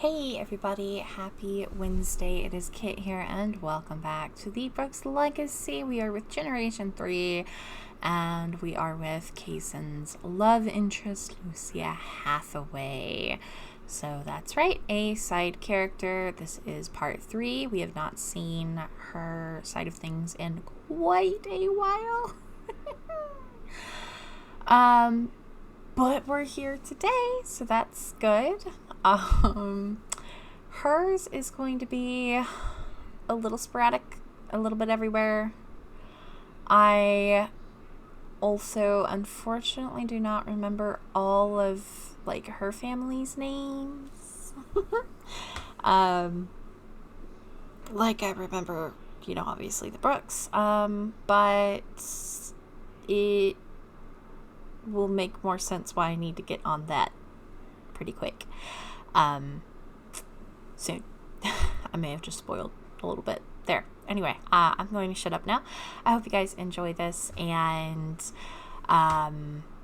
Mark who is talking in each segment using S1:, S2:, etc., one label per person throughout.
S1: Hey everybody, happy Wednesday. It is Kit here and welcome back to the Brooks Legacy. We are with Generation 3 and we are with Kaysen's love interest, Lucia Hathaway. So that's right, a side character. This is part 3. We have not seen her side of things in quite a while. But we're here today, so that's good. Hers is going to be a little sporadic, a little bit everywhere. I also, unfortunately, do not remember all of, her family's names. I remember, obviously the Brooks. But it will make more sense why I need to get on that pretty quick. Soon. I may have just spoiled a little bit there. Anyway, I'm going to shut up now. I hope you guys enjoy this, and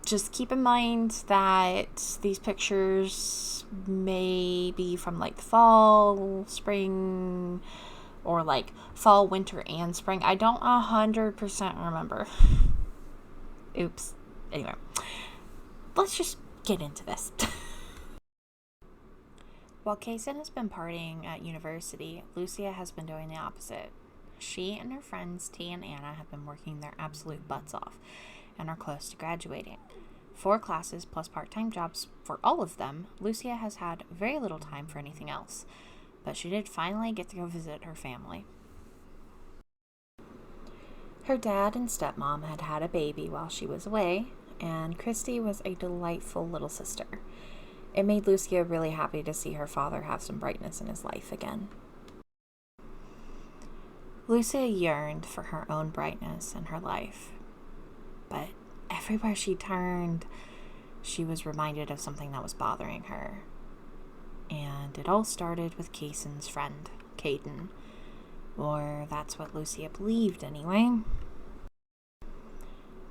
S1: just keep in mind that these pictures may be from fall, spring, or fall, winter, and spring. I don't 100% remember. Oops. Anyway, let's just get into this. While Kaysen has been partying at university, Lucia has been doing the opposite. She and her friends T and Anna have been working their absolute butts off and are close to graduating. 4 classes plus part-time jobs for all of them, Lucia has had very little time for anything else, but she did finally get to go visit her family. Her dad and stepmom had had a baby while she was away, and Christy was a delightful little sister. It made Lucia really happy to see her father have some brightness in his life again. Lucia yearned for her own brightness in her life, but everywhere she turned, she was reminded of something that was bothering her. And it all started with Kaysen's friend, Caden, or that's what Lucia believed anyway.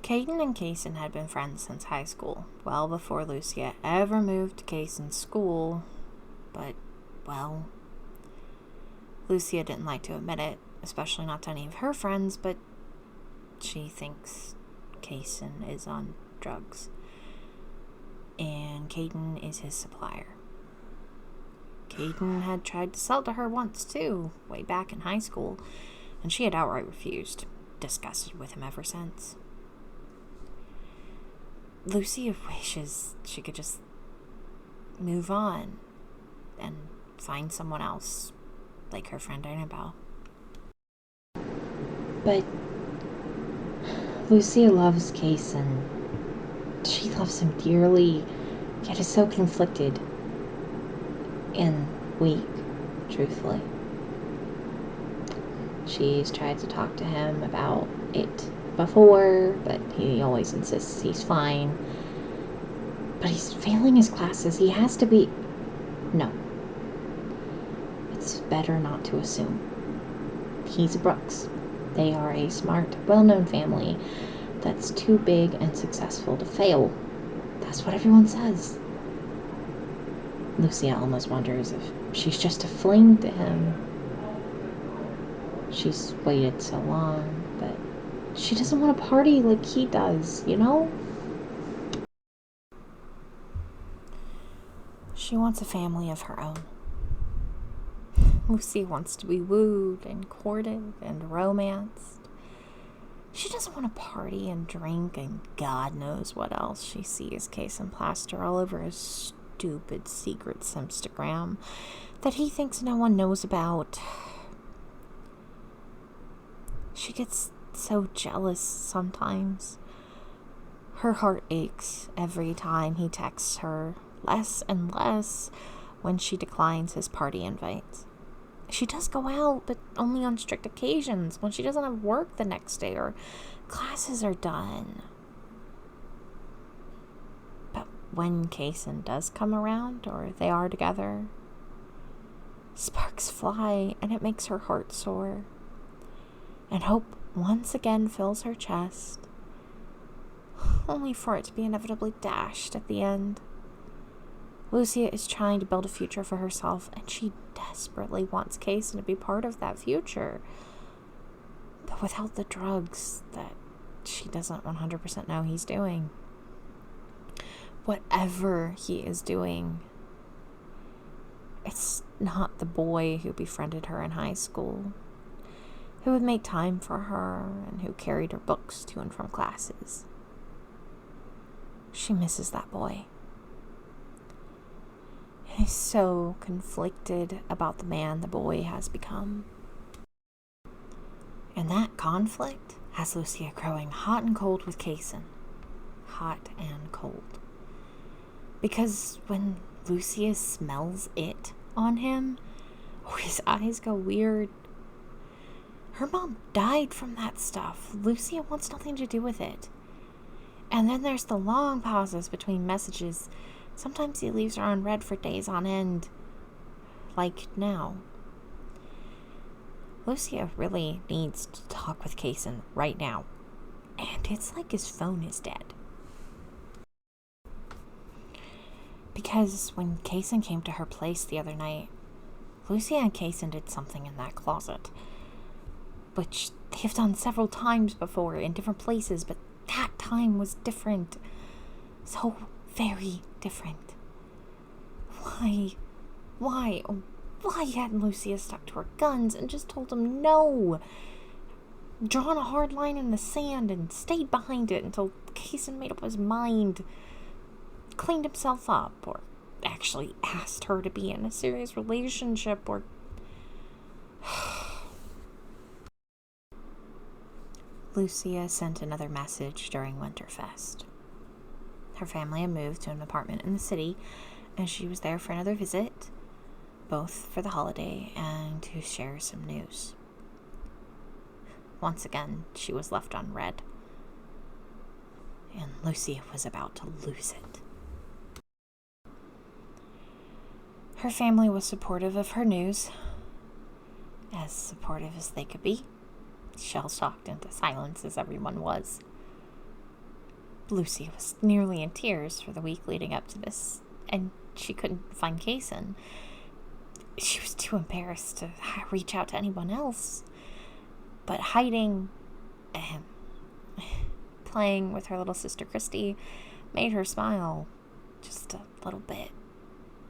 S1: Caden and Kaysen had been friends since high school, well before Lucia ever moved to Kaysen's school, but, well, Lucia didn't like to admit it, especially not to any of her friends, but she thinks Kaysen is on drugs, and Caden is his supplier. Caden had tried to sell to her once, too, way back in high school, and she had outright refused, disgusted with him ever since. Lucia wishes she could just move on and find someone else, like her friend Annabelle. But Lucia loves Kaysen. She loves him dearly, yet is so conflicted and weak, truthfully. She's tried to talk to him about it before, but he always insists he's fine. But he's failing his classes. He has to be... No. It's better not to assume. He's a Brooks. They are a smart, well-known family that's too big and successful to fail. That's what everyone says. Lucia almost wonders if she's just a fling to him. She's waited so long, but she doesn't want to party like he does, you know? She wants a family of her own. Lucy wants to be wooed and courted and romanced. She doesn't want to party and drink and God knows what else she sees Kaysen plaster all over his stupid secret Simstagram that he thinks no one knows about. She gets so jealous sometimes. Her heart aches every time he texts her, less and less when she declines his party invites. She does go out, but only on strict occasions, when she doesn't have work the next day or classes are done. But when Kaysen does come around, or they are together, sparks fly and it makes her heart sore. And hope once again fills her chest, only for it to be inevitably dashed at the end. Lucia is trying to build a future for herself, and she desperately wants Kaysen to be part of that future. But without the drugs that she doesn't 100% know he's doing. Whatever he is doing, it's not the boy who befriended her in high school, who would make time for her and who carried her books to and from classes. She misses that boy. And is so conflicted about the man the boy has become. And that conflict has Lucia growing hot and cold with Kaysen. Hot and cold. Because when Lucia smells it on him, his eyes go weird. Her mom died from that stuff. Lucia wants nothing to do with it. And then there's the long pauses between messages. Sometimes he leaves her unread for days on end. Like now. Lucia really needs to talk with Kaysen right now. And it's like his phone is dead. Because when Kaysen came to her place the other night, Lucia and Kaysen did something in that closet. Which they've done several times before in different places, but that time was different. So very different. Why hadn't Lucia stuck to her guns and just told him no? Drawn a hard line in the sand and stayed behind it until Kaysen made up his mind, cleaned himself up, or actually asked her to be in a serious relationship, or... Lucia sent another message during Winterfest. Her family had moved to an apartment in the city, and she was there for another visit, both for the holiday and to share some news. Once again, she was left unread, and Lucia was about to lose it. Her family was supportive of her news, as supportive as they could be. Shell-shocked into silence as everyone was. Lucia was nearly in tears for the week leading up to this, and she couldn't find Kaysen. She was too embarrassed to reach out to anyone else. But hiding and playing with her little sister Christy made her smile just a little bit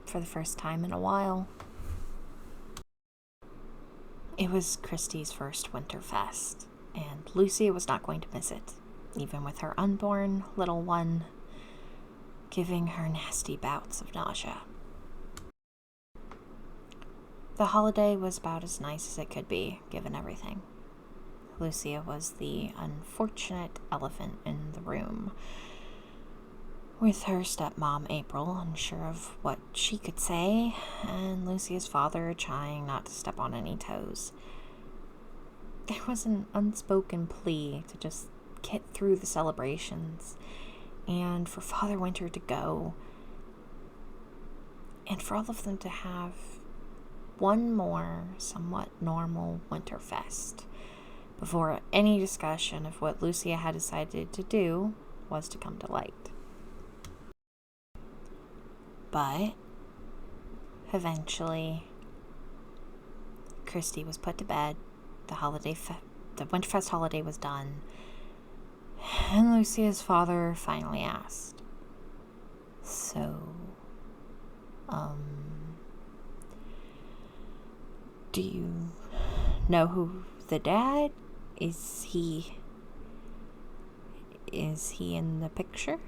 S1: for the first time in a while. It was Christy's first Winterfest, and Lucia was not going to miss it, even with her unborn little one giving her nasty bouts of nausea. The holiday was about as nice as it could be, given everything. Lucia was the unfortunate elephant in the room, with her stepmom April unsure of what she could say, and Lucia's father trying not to step on any toes. There was an unspoken plea to just get through the celebrations, and for Father Winter to go, and for all of them to have one more somewhat normal Winterfest before any discussion of what Lucia had decided to do was to come to light. But eventually, Christy was put to bed. The Winterfest holiday was done, and Lucia's father finally asked, "So, do you know who the dad? Is he in the picture?"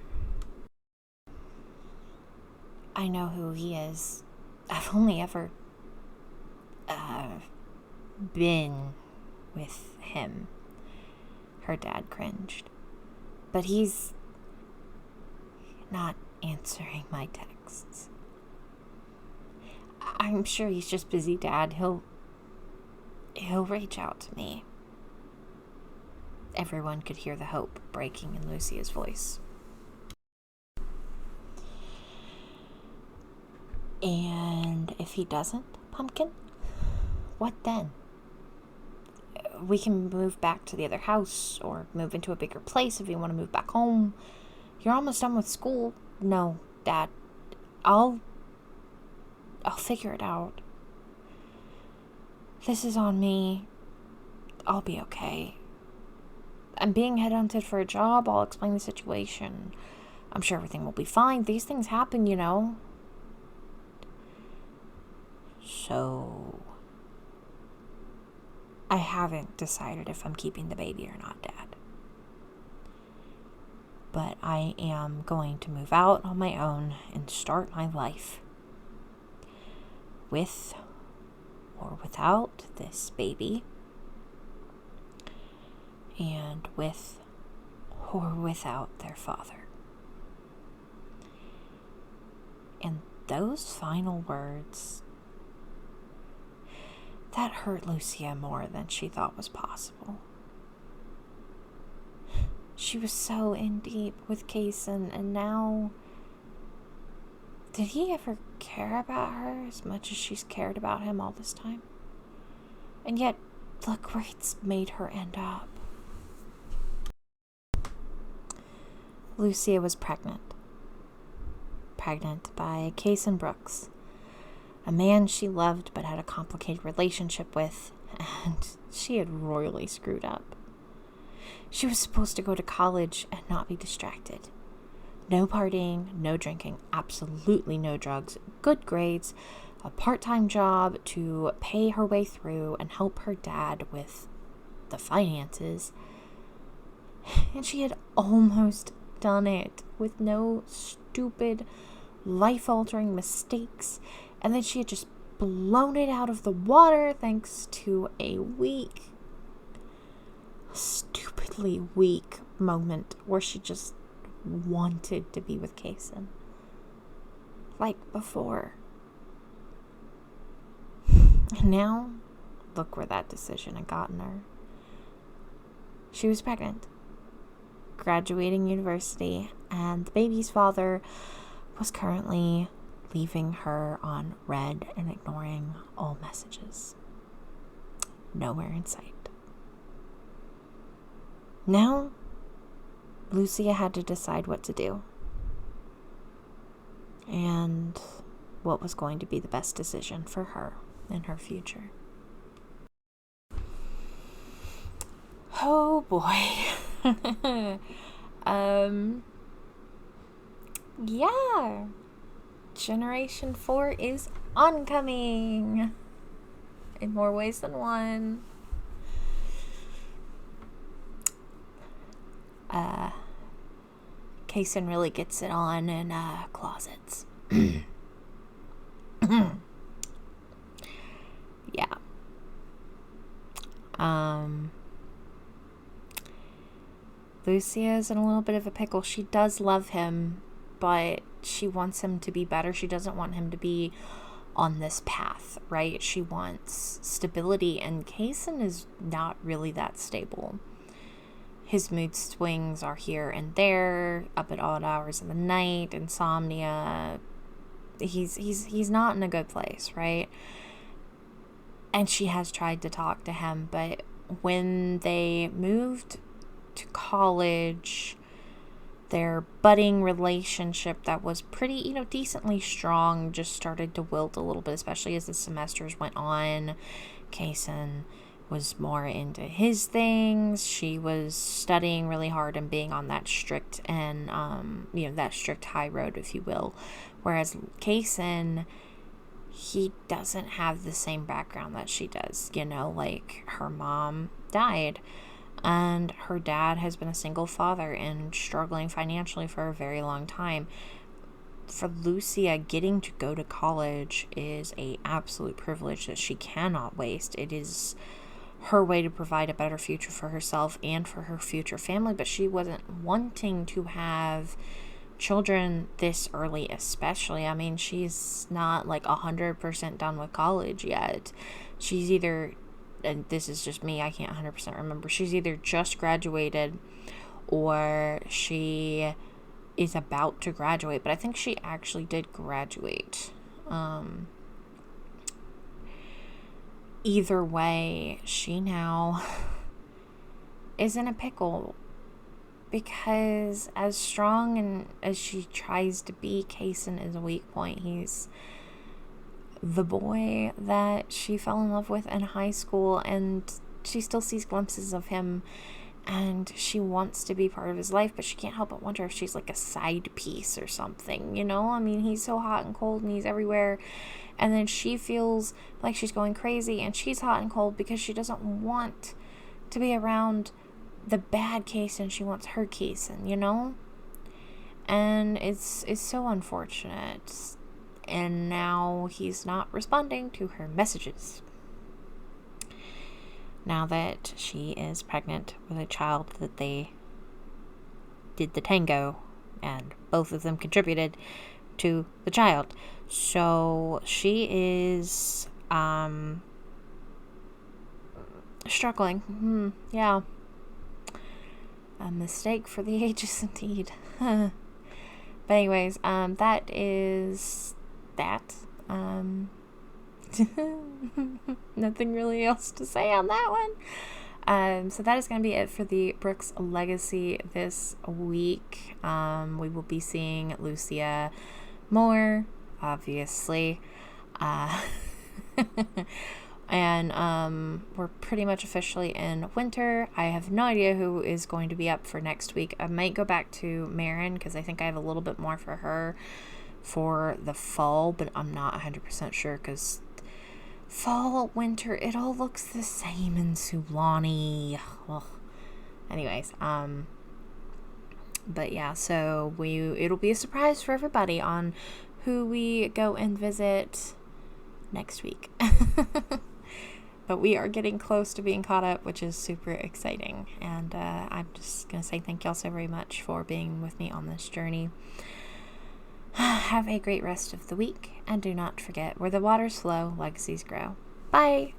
S1: "I know who he is. I've only ever been with him." Her dad cringed. "But he's not answering my texts." "I'm sure he's just busy, Dad. He'll reach out to me." Everyone could hear the hope breaking in Lucia's voice. "And if he doesn't, Pumpkin, what then? We can move back to the other house or move into a bigger place if you want to move back home. You're almost done with school." "No, Dad. I'll figure it out. This is on me. I'll be okay. I'm being headhunted for a job. I'll explain the situation. I'm sure everything will be fine. These things happen, you know. So, I haven't decided if I'm keeping the baby or not, Dad. But I am going to move out on my own and start my life. With or without this baby. And with or without their father. And those final words, that hurt Lucia more than she thought was possible. She was so in deep with Kaysen, and now, did he ever care about her as much as she's cared about him all this time? And yet, look where it's made her end up. Lucia was pregnant. Pregnant by Kaysen Brooks, a man she loved but had a complicated relationship with, and she had royally screwed up. She was supposed to go to college and not be distracted. No partying, no drinking, absolutely no drugs, good grades, a part-time job to pay her way through and help her dad with the finances. And she had almost done it with no stupid, life-altering mistakes, and then she had just blown it out of the water thanks to a stupidly weak moment where she just wanted to be with Kaysen. Like before. And now, look where that decision had gotten her. She was pregnant, graduating university, and the baby's father was currently leaving her on red and ignoring all messages. Nowhere in sight. Now, Lucia had to decide what to do. And what was going to be the best decision for her in her future. Oh boy. Yeah. Generation 4 is oncoming. In more ways than one. Kaysen really gets it on in closets. Yeah. Lucia is in a little bit of a pickle. She does love him, but she wants him to be better. She doesn't want him to be on this path, right? She wants stability, and Kaysen is not really that stable. His mood swings are here and there, up at odd hours of the night, insomnia. He's not in a good place, right? And she has tried to talk to him, but when they moved to college, their budding relationship that was pretty, decently strong just started to wilt a little bit, especially as the semesters went on. Kaysen was more into his things. She was studying really hard and being on that strict and, that strict high road, if you will. Whereas Kaysen, he doesn't have the same background that she does. Like her mom died and her dad has been a single father and struggling financially for a very long time. For Lucia, getting to go to college is a absolute privilege that she cannot waste. It is her way to provide a better future for herself and for her future family, but she wasn't wanting to have children this early, especially. I mean, she's not 100% done with college yet. She's either, and this is just me, I can't 100% remember, she's either just graduated or she is about to graduate, but I think she actually did graduate. Either way, she now is in a pickle because as strong and as she tries to be, Kaysen is a weak point. He's the boy that she fell in love with in high school, and she still sees glimpses of him, and she wants to be part of his life, but she can't help but wonder if she's like a side piece or something, you know? I mean, he's so hot and cold and he's everywhere, and then she feels like she's going crazy, and she's hot and cold because she doesn't want to be around the bad case, and she wants her case, and you know? And it's so unfortunate. And now he's not responding to her messages. Now that she is pregnant with a child that they did the tango, and both of them contributed to the child. So she is struggling. Yeah. A mistake for the ages indeed. But anyways, that is that. Nothing really else to say on that one. So that is going to be it for the Brooks Legacy this week. We will be seeing Lucia more, obviously. And we're pretty much officially in winter. I have no idea who is going to be up for next week. I might go back to Marin because I think I have a little bit more for her for the fall, but I'm not 100% sure because fall, winter, it all looks the same in Sulani. Ugh. Anyways, but yeah, so it'll be a surprise for everybody on who we go and visit next week. But we are getting close to being caught up, which is super exciting. And I'm just going to say thank y'all so very much for being with me on this journey. Have a great rest of the week, and do not forget, where the waters flow, legacies grow. Bye!